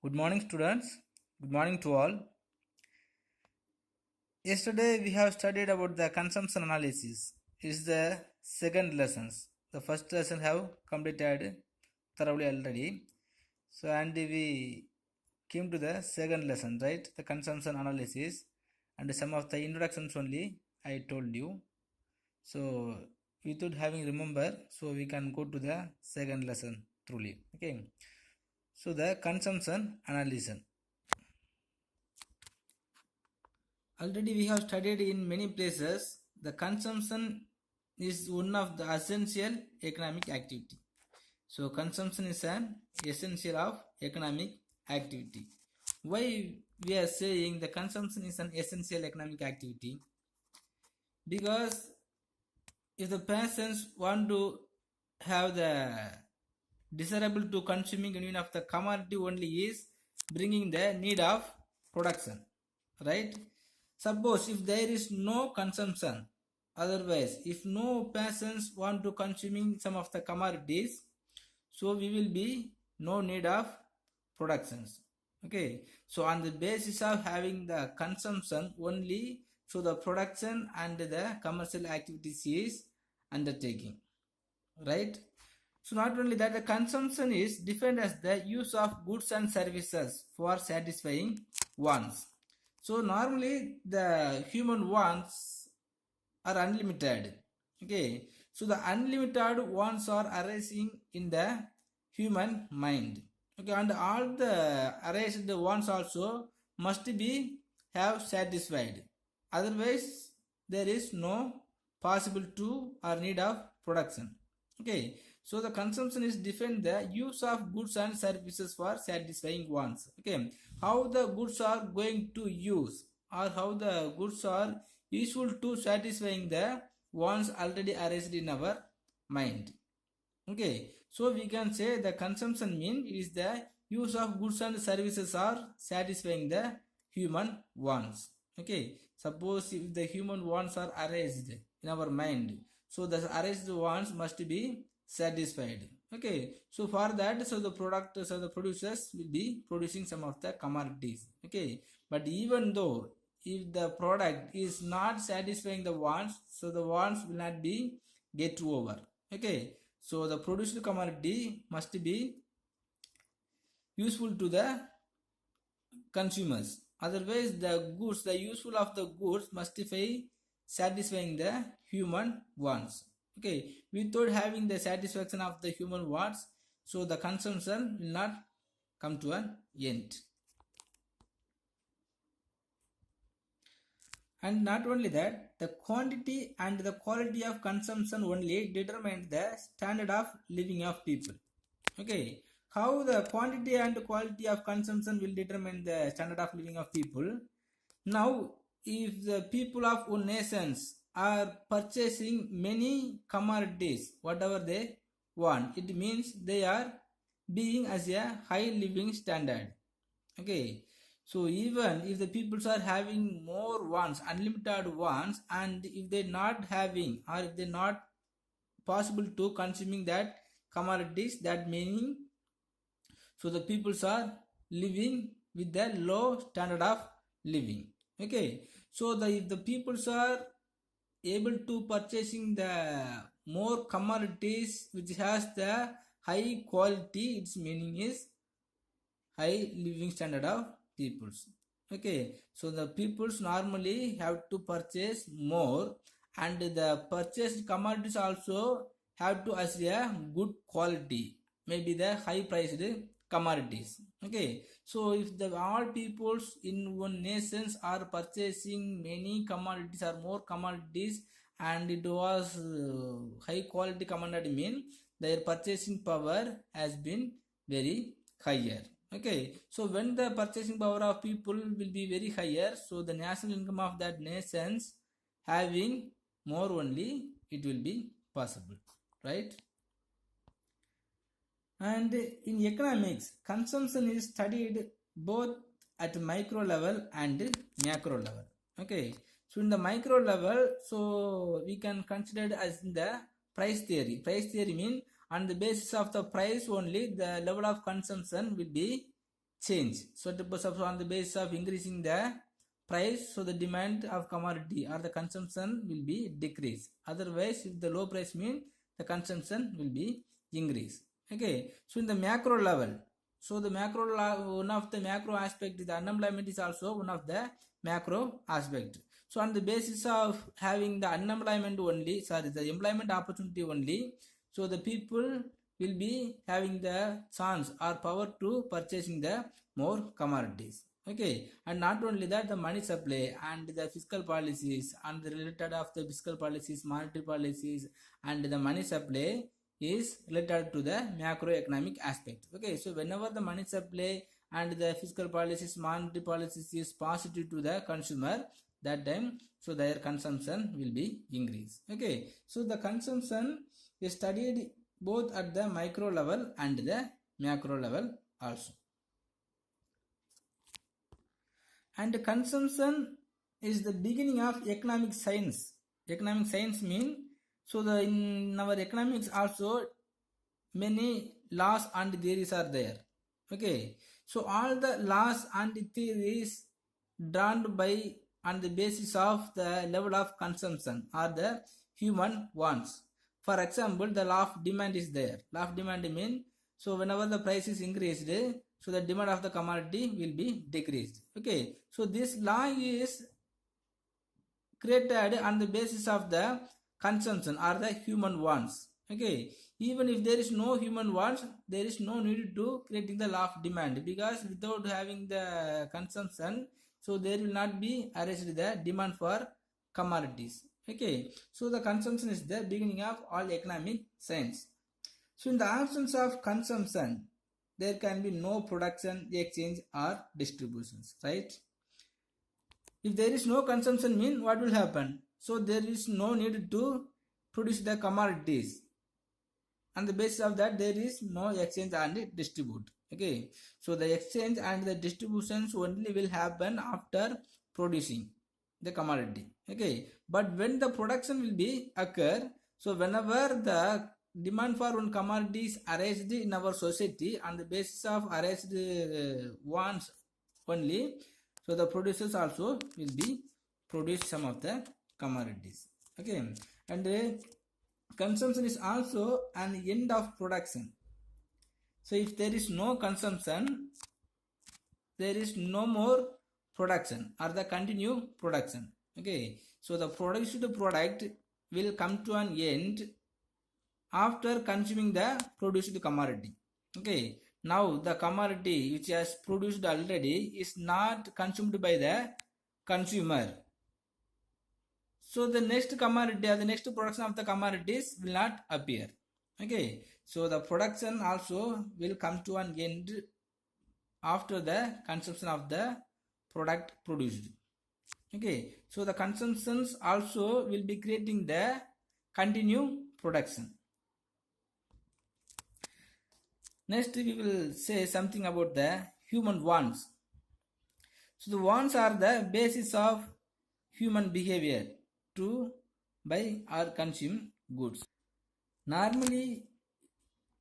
Good morning, students. Good morning to all. Yesterday we have studied about the consumption analysis. It's the second lessons. The first lesson have completed thoroughly already. So and we came to the second lesson, right? The consumption analysis and some of the introductions only I told you. So without having remember, so we can go to the second lesson truly. Okay. So the consumption analysis. Already we have studied in many places the consumption is one of the essential economic activity. So consumption is an essential of economic activity. Why we are saying the consumption is an essential economic activity? Because if the persons want to have the desirable to consuming union of the commodity only is bringing the need of production, right? Suppose if there is no consumption, otherwise if no persons want to consuming some of the commodities, so we will be no need of productions. Okay, so on the basis of having the consumption only, so the production and the commercial activities is undertaking, right? So not only that, the consumption is defined as the use of goods and services for satisfying wants. So normally the human wants are unlimited. Okay. So the unlimited wants are arising in the human mind. Okay, and all the arising wants also must be have satisfied. Otherwise, there is no possible to or need of production. Okay, so the consumption is defined the use of goods and services for satisfying wants. Okay, how the goods are going to use or how the goods are useful to satisfying the wants already arised in our mind. Okay, so we can say the consumption mean is the use of goods and services are satisfying the human wants. Okay, suppose if the human wants are arised in our mind, so the arised wants must be satisfied. Okay, so for that, so the product, so the producers will be producing some of the commodities. Okay, but even though if the product is not satisfying the wants, so the wants will not be get over. Okay, so the produced commodity must be useful to the consumers. Otherwise, the goods, the useful of the goods must be satisfying the human wants. Okay, without having the satisfaction of the human wants, so the consumption will not come to an end. And not only that, the quantity and the quality of consumption only determine the standard of living of people. Okay, how the quantity and quality of consumption will determine the standard of living of people? Now, if the people of one nations are purchasing many commodities, whatever they want, it means they are being as a high living standard. Okay, so even if the peoples are having more wants, unlimited wants, and if they're not having or if they're not possible to consuming that commodities, that meaning so the peoples are living with the low standard of living. Okay, so if the peoples are able to purchasing the more commodities which has the high quality, its meaning is high living standard of peoples. Okay, so the peoples normally have to purchase more, and the purchased commodities also have to as a good quality, maybe the high priced commodities. Okay, so if the all peoples in one nations are purchasing many commodities or more commodities, and it was high quality commodity, mean their purchasing power has been very higher. Okay, so when the purchasing power of people will be very higher, so the national income of that nations having more only, it will be possible, right? And in economics, consumption is studied both at micro level and macro level. Okay, so in the micro level, so we can consider it as in the price theory. Price theory means on the basis of the price only, the level of consumption will be change. So suppose on the basis of increasing the price, so the demand of commodity or the consumption will be decreased. Otherwise, if the low price mean the consumption will be increased. Okay. So in the macro level, so the one of the macro aspect, the unemployment is also one of the macro aspect. So on the basis of having the unemployment only, the employment opportunity only, so the people will be having the chance or power to purchasing the more commodities. Okay, and not only that, the money supply and the fiscal policies and the related of the fiscal policies, monetary policies, and the money supply is related to the macroeconomic aspect. Okay, so whenever the money supply and the fiscal policies, monetary policies is positive to the consumer, that time so their consumption will be increased. Okay, so the consumption is studied both at the micro level and the macro level also. And consumption is the beginning of economic science. Economic science means, so in our economics also many laws and theories are there. Okay, so all the laws and theories drawn by on the basis of the level of consumption or the human wants. For example, the law of demand is there. Law of demand means, so whenever the price is increased, so the demand of the commodity will be decreased. Okay, so this law is created on the basis of the consumption or the human wants. Okay, even if there is no human wants, there is no need to creating the law of demand, because without having the consumption, so there will not be arranged the demand for commodities. Okay, so the consumption is the beginning of all economic science. So in the absence of consumption, there can be no production, exchange, or distributions, right? If there is no consumption, mean what will happen? So there is no need to produce the commodities. On the basis of that, there is no exchange and distribute. Okay, so the exchange and the distributions only will happen after producing the commodity. Okay, but when the production will be occur, so whenever the demand for one commodity is arranged in our society on the basis of arranged wants only, so the producers also will be produce some of the commodities. Okay, and consumption is also an end of production. So if there is no consumption, there is no more production or the continue production. Okay, so the produced product will come to an end after consuming the produced commodity. Okay, now the commodity which has produced already is not consumed by the consumer. So the next commodity or the next production of the commodities will not appear. Okay, so the production also will come to an end after the consumption of the product produced. Okay, so the consumptions also will be creating the continue production. Next we will say something about the human wants. So the wants are the basis of human behavior to buy or consume goods. Normally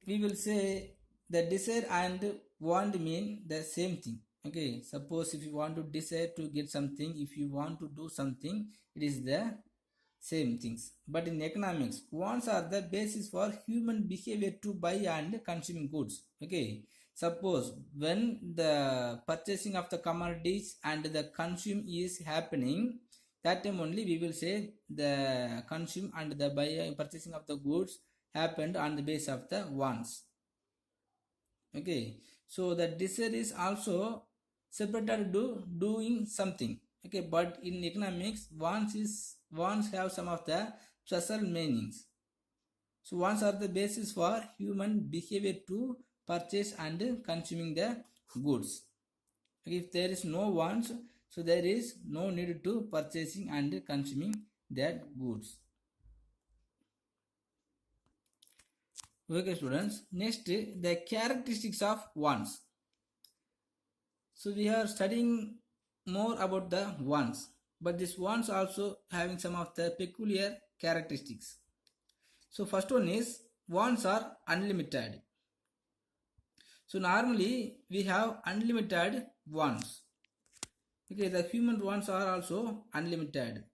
we will say the desire and want mean the same thing. Okay, suppose if you want to desire to get something, if you want to do something, it is the same things. But in economics, wants are the basis for human behavior to buy and consuming goods. Okay, suppose when the purchasing of the commodities and the consume is happening, that time only we will say the consume and the buying purchasing of the goods happened on the basis of the wants. Okay, so the desire is also separated to doing something. Okay, but in economics, wants have some of the special meanings. So wants are the basis for human behavior to purchase and consuming the goods. If there is no wants, so there is no need to purchasing and consuming that goods. Okay students, next the characteristics of wants. So we are studying more about the wants, but this wants also having some of the peculiar characteristics. So first one is wants are unlimited. So normally we have unlimited wants. Okay, the human wants are also unlimited.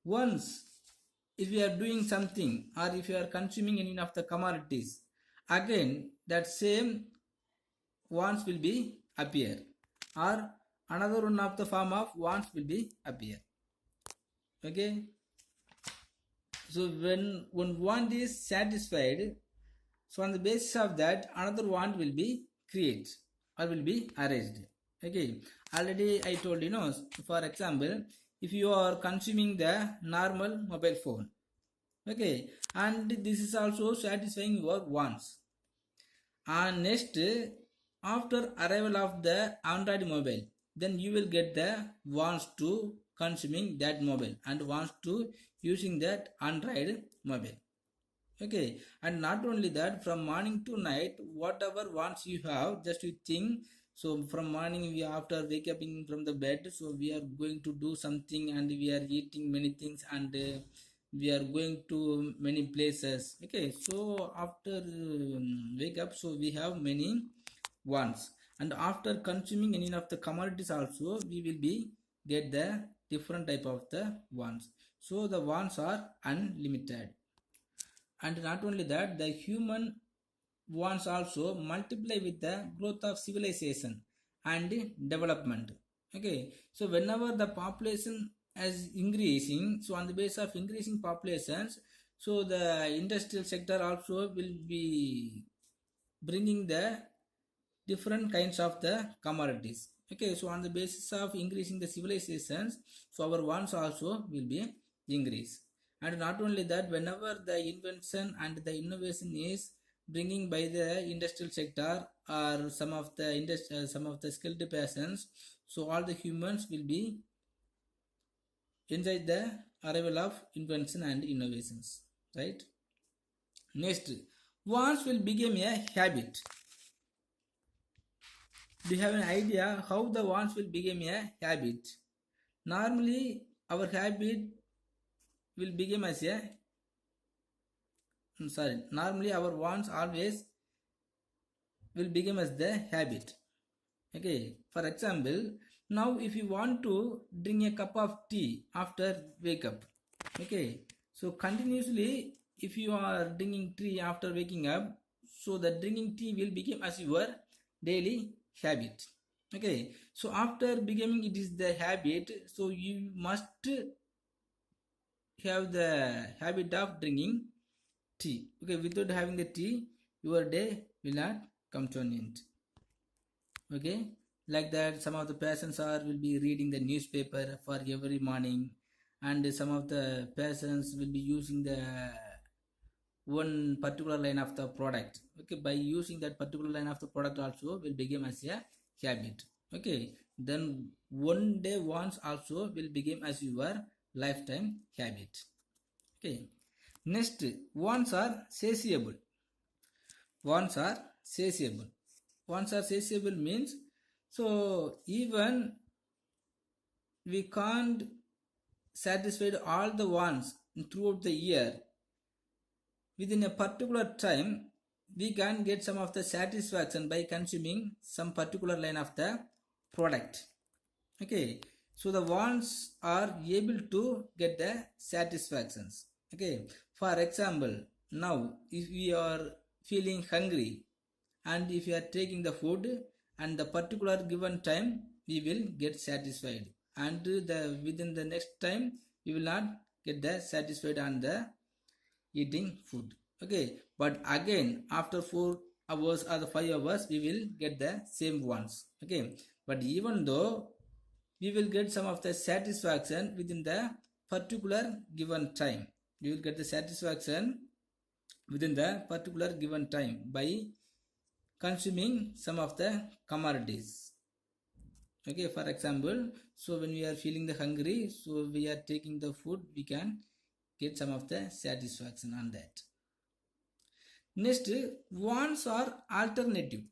Once if you are doing something or if you are consuming any of the commodities, again that same wants will be appear, or another one of the form of wants will be appear. Okay, so when want is satisfied, so on the basis of that another want will be created or will be arranged. Okay, already I told you know, for example, if you are consuming the normal mobile phone, okay, and this is also satisfying your wants, and next after arrival of the Android mobile, then you will get the wants to consuming that mobile and wants to using that Android mobile. Okay, and not only that, from morning to night whatever wants you have, just you think, so from morning we after wake up from the bed, so we are going to do something and we are eating many things and we are going to many places. Okay, so after wake up, so we have many wants, and after consuming any of the commodities also we will be get the different type of the wants. So the wants are unlimited. And not only that, the human wants also multiply with the growth of civilization and development. Okay, so whenever the population is increasing, so on the basis of increasing populations, so the industrial sector also will be bringing the different kinds of the commodities. Okay, so on the basis of increasing the civilizations, so our wants also will be increased. And not only that, whenever the invention and the innovation is bringing by the industrial sector or some of the skilled persons, so all the humans will be enjoy the arrival of invention and innovations, right? Next, wants will become a habit. Do you have an idea how the wants will become a habit? Normally our habit will become as a normally our wants always will become as the habit. Okay, for example, now if you want to drink a cup of tea after wake up, okay, so continuously if you are drinking tea after waking up, so the drinking tea will become as your daily habit. Okay, so after becoming it is the habit, so you must have the habit of drinking tea. Okay, without having the tea, your day will not come to an end. Okay, like that some of the persons are will be reading the newspaper for every morning, and some of the persons will be using the one particular line of the product. Okay, by using that particular line of the product also will become as a habit. Okay, then one day wants also will become as your lifetime habit. Okay, next, wants are satiable. Wants are satiable. Wants are satiable means, so even we can't satisfy all the wants throughout the year, within a particular time we can get some of the satisfaction by consuming some particular line of the product. Okay, so the wants are able to get the satisfactions. Okay, for example, now if we are feeling hungry and if you are taking the food and the particular given time we will get satisfied, and the within the next time we will not get the satisfied on the eating food. Okay, but again after 4 hours or the 5 hours we will get the same ones. Okay, but even though we will get some of the satisfaction within the particular given time, we will get the satisfaction within the particular given time by consuming some of the commodities. Okay, for example, so when we are feeling the hungry, so we are taking the food, we can get some of the satisfaction on that. Next, wants are alternative.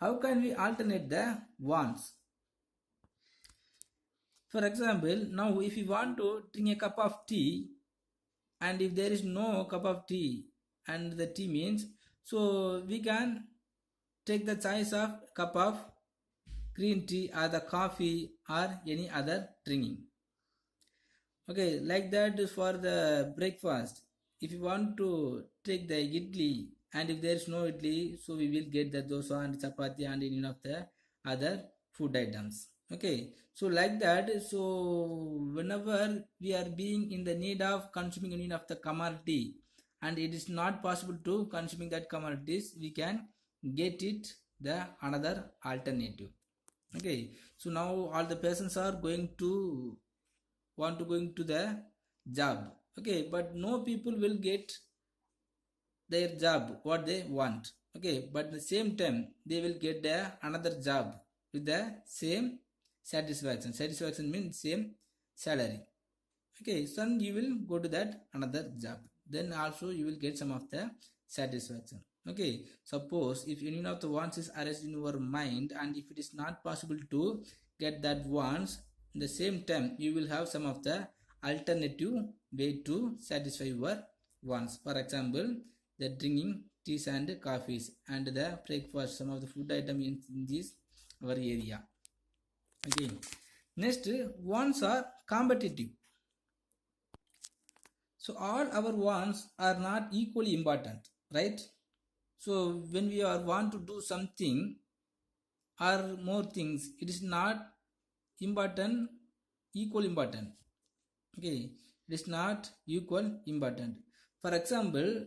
How can we alternate the wants? For example, now if you want to drink a cup of tea, and if there is no cup of tea and the tea means, so we can take the choice of cup of green tea or the coffee or any other drinking. Okay, like that is for the breakfast. If you want to take the idli, and if there is no idli, so we will get the dosa and chapati and any of the other food items. Okay, so like that, so whenever we are being in the need of consuming any of the commodity, and it is not possible to consuming that commodities, we can get it the another alternative. Okay, so now all the persons are going to want to going to the job. Okay, but no people will get their job what they want. Okay, but at the same time they will get the another job with the same satisfaction means same salary. Okay, so you will go to that another job, then also you will get some of the satisfaction. Okay, suppose if any of the wants is arranged in your mind, and if it is not possible to get that wants, in the same time you will have some of the alternative way to satisfy your wants. For example, the drinking teas and coffees and the breakfast, some of the food item in this our area. Okay, next, wants are competitive. So all our wants are not equally important, right? So when we are want to do something or more things, it is not important, equal important. Okay, it is not equal important. For example,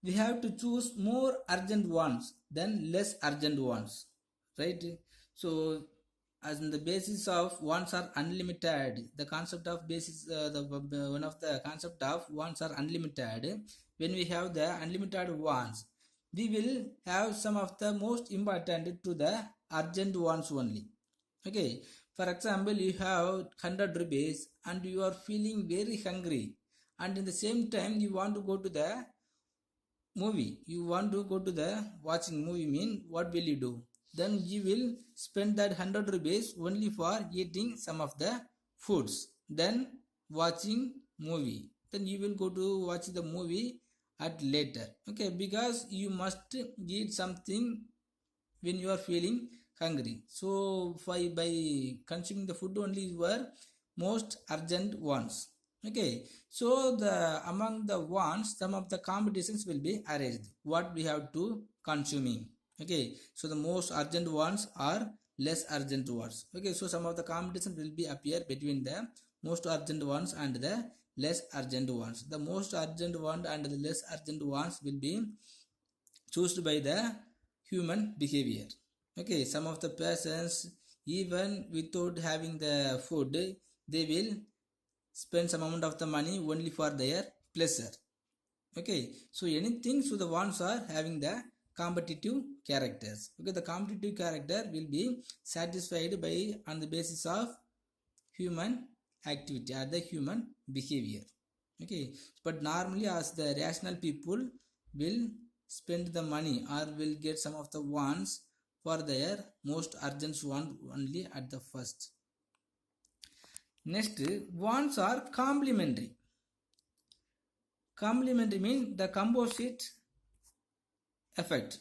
we have to choose more urgent ones than less urgent ones, right? So as in the basis of wants are unlimited, the concept of basis the one of the concept of wants are unlimited. When we have the unlimited wants, we will have some of the most important to the urgent ones only. Okay, for example, you have 100 rupees and you are feeling very hungry, and in the same time you want to go to the movie, you want to go to the watching movie, mean what will you do? Then you will spend that 100 rupees only for eating some of the foods, then watching movie, then you will go to watch the movie at later. Okay, because you must eat something when you are feeling hungry. So by consuming the food only your most urgent wants. Okay, so the among the wants, some of the competitions will be arranged what we have to consuming. Okay, so the most urgent ones are less urgent ones. Okay, so some of the competition will be appear between the most urgent ones and the less urgent ones. The most urgent one and the less urgent ones will be chosen by the human behavior. Okay, some of the persons, even without having the food, they will spend some amount of the money only for their pleasure. Okay, so anything, so the ones are having the competitive characters. Okay, the competitive character will be satisfied by on the basis of human activity or the human behavior. Okay, but normally as the rational people will spend the money or will get some of the wants for their most urgent one only at the first. Next, wants are complementary. Complementary means the composite effect.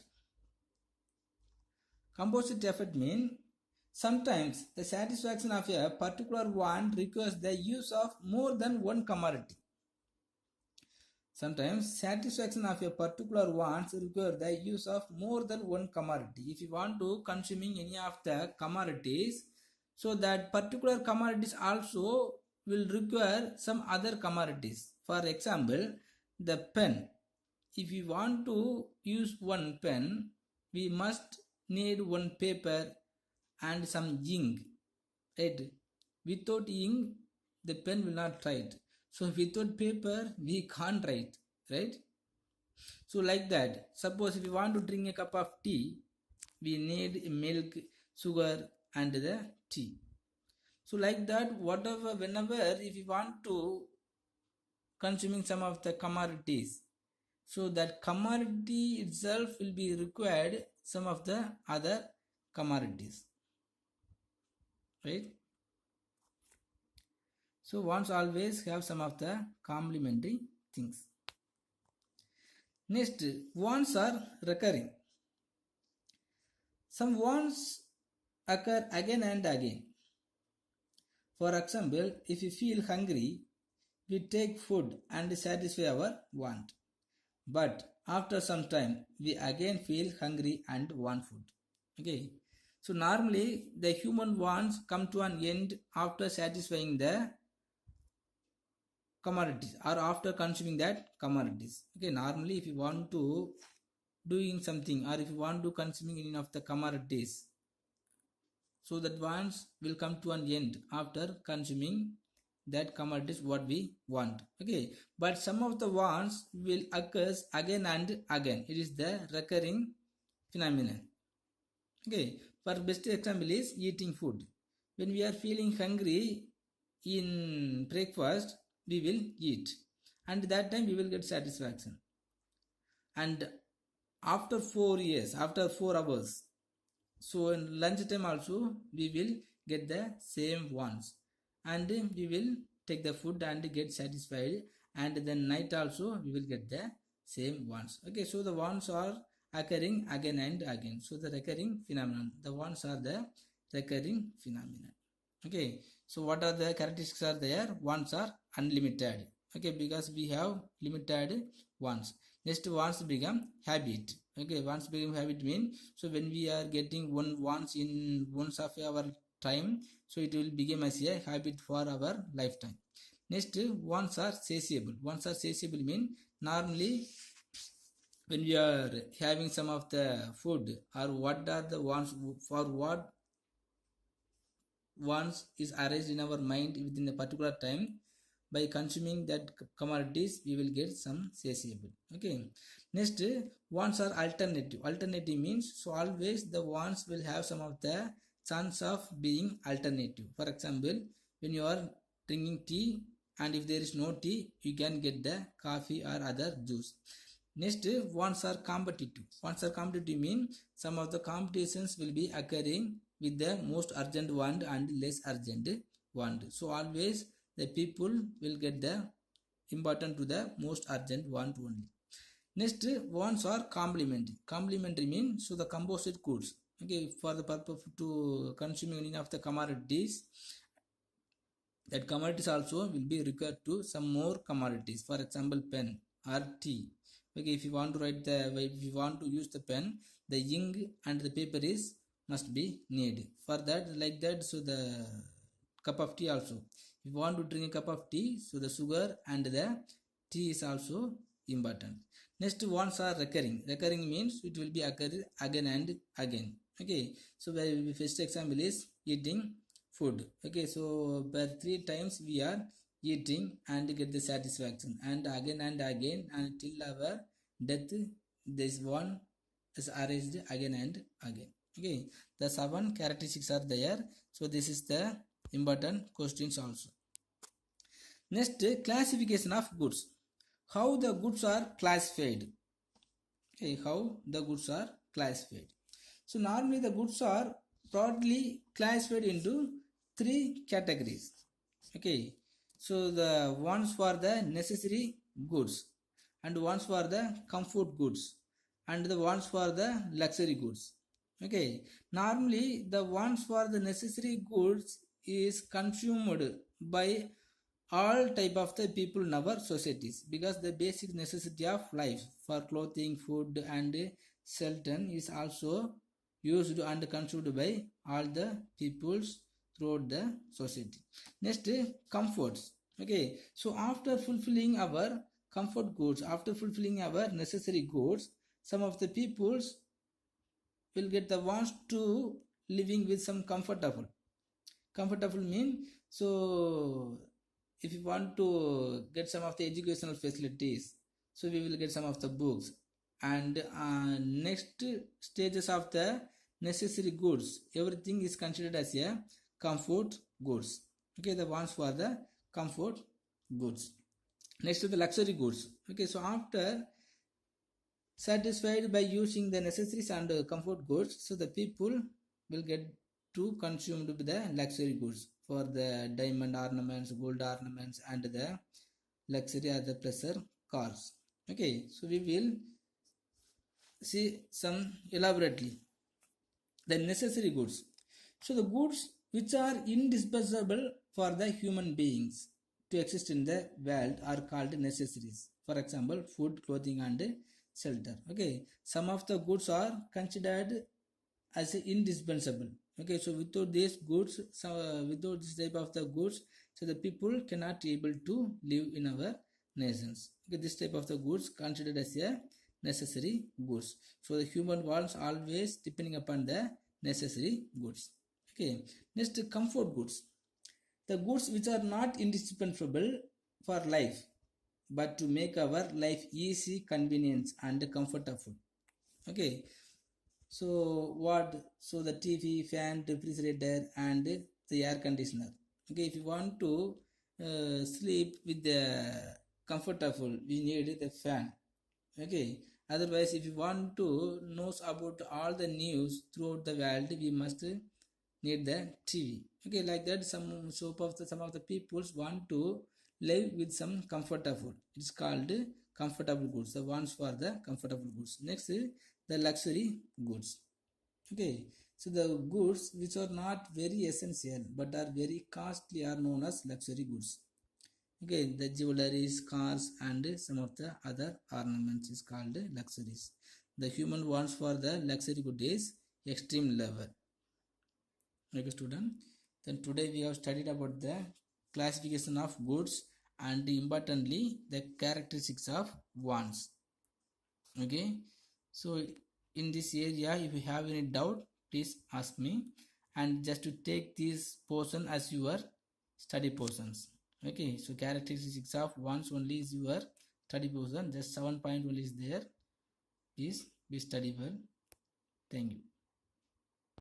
Composite effect means sometimes the satisfaction of a particular want requires the use of more than one commodity. Sometimes satisfaction of a particular wants require the use of more than one commodity. If you want to consuming any of the commodities, so that particular commodities also will require some other commodities. For example, the pen. If we want to use one pen, we must need one paper and some ink, right? Without ink, the pen will not write. So without paper, we can't write, right? So like that, suppose if we want to drink a cup of tea, we need milk, sugar and the tea. So like that, whatever, whenever if you want to consuming some of the commodities, so that commodity itself will be required some of the other commodities, right? So wants always have some of the complementary things. Next, wants are recurring. Some wants occur again and again. For example, if we feel hungry, we take food and satisfy our want. But after some time, we again feel hungry and want food. Okay. So normally the human wants come to an end after satisfying the commodities or after consuming that commodities. Okay. Normally if you want to doing something or if you want to consuming any of the commodities, so that wants will come to an end after consuming that commodities what we want. Okay, but some of the wants will occurs again and again. It is the recurring phenomenon. Okay, for best example is eating food. When we are feeling hungry in breakfast, we will eat, and that time we will get satisfaction. And after 4 years, after 4 hours, so in lunchtime also we will get the same wants, and we will take the food and get satisfied, and then night also we will get the same wants. Okay, so the wants are occurring again and again. So the recurring phenomenon, the wants are the recurring phenomenon. Okay, so what are the characteristics are there? Wants are unlimited. Okay, because we have limited wants. Next, wants become habit. Okay, wants become habit means, so when we are getting one wants in once of our time, so it will become as a habit for our lifetime. Next, wants are satiable. Wants are satiable mean normally when we are having some of the food or what are the wants, for what wants is arised in our mind within a particular time, by consuming that commodities we will get some satiable. Okay, next, wants are alternative. Alternative means, so always the wants will have some of the chance of being alternative. For example, when you are drinking tea and if there is no tea, you can get the coffee or other juice. Next, wants are competitive. Wants are competitive mean, some of the competitions will be occurring with the most urgent want and less urgent want. So always the people will get the important to the most urgent want only. Next, wants are complementary. Complementary means, so the composite goods. Okay, for the purpose to consuming any of the commodities, that commodities also will be required to some more commodities. For example, pen or tea. Okay, if you want to write the, if you want to use the pen, the ink and the paper is must be needed. For that, like that, so the cup of tea also. If you want to drink a cup of tea, so the sugar and the tea is also important. Next, wants are recurring. Recurring means it will be occurring again and again. Okay, so the first example is eating food. Okay, so per 3 times we are eating and get the satisfaction, and again until our death, this one is arised again and again. Okay, the 7 characteristics are there. So this is the important questions also. Next, classification of goods. How the goods are classified. Okay, how the goods are classified. So normally the goods are broadly classified into 3 categories. Okay, so the ones for the necessary goods, and ones for the comfort goods, and the ones for the luxury goods. Okay, normally the ones for the necessary goods is consumed by all type of the people in our societies, because the basic necessity of life for clothing, food and shelter is also used and consumed by all the peoples throughout the society. Next, comforts. Okay, so after fulfilling our comfort goods, after fulfilling our necessary goods, some of the peoples will get the wants to living with some comfortable mean, so if you want to get some of the educational facilities, so we will get some of the books, and next stages of the necessary goods, everything is considered as a comfort goods. Okay, the wants for the comfort goods. Next to the luxury goods. Okay, so after satisfied by using the necessaries and comfort goods, so the people will get to consume the luxury goods for the diamond ornaments, gold ornaments and the luxury or the pleasure cars. Okay, so we will see some elaborately. The necessary goods. So the goods which are indispensable for the human beings to exist in the world are called necessaries. For example, food, clothing, and shelter. Okay, some of the goods are considered as indispensable. Okay, so without these goods, without this type of the goods, so the people cannot able to live in our nations. Okay, this type of the goods considered as a necessary goods. So the human wants always depending upon the necessary goods. Okay, next comfort goods. The goods which are not indispensable for life, but to make our life easy, convenience, and comfortable. Okay, so what? So the TV, fan, refrigerator, and the air conditioner. Okay, if you want to sleep with the comfortable, we need the fan. Okay, otherwise, if you want to know about all the news throughout the world, we must need the TV. Okay, like that, some of the peoples want to live with some comfortable. It's called comfortable goods. The ones for the comfortable goods. Next, the luxury goods. Okay, so the goods which are not very essential but are very costly are known as luxury goods. Okay, the jewelries, cars, and some of the other ornaments is called luxuries. The human wants for the luxury good is extreme level. Okay, student. Then today we have studied about the classification of goods and importantly the characteristics of wants. Okay, so in this area, if you have any doubt, please ask me, and just to take this portion as your study portions. Okay, so characteristics of wants only is your study portion. Just 7 point only is there. Please be study well. Thank you.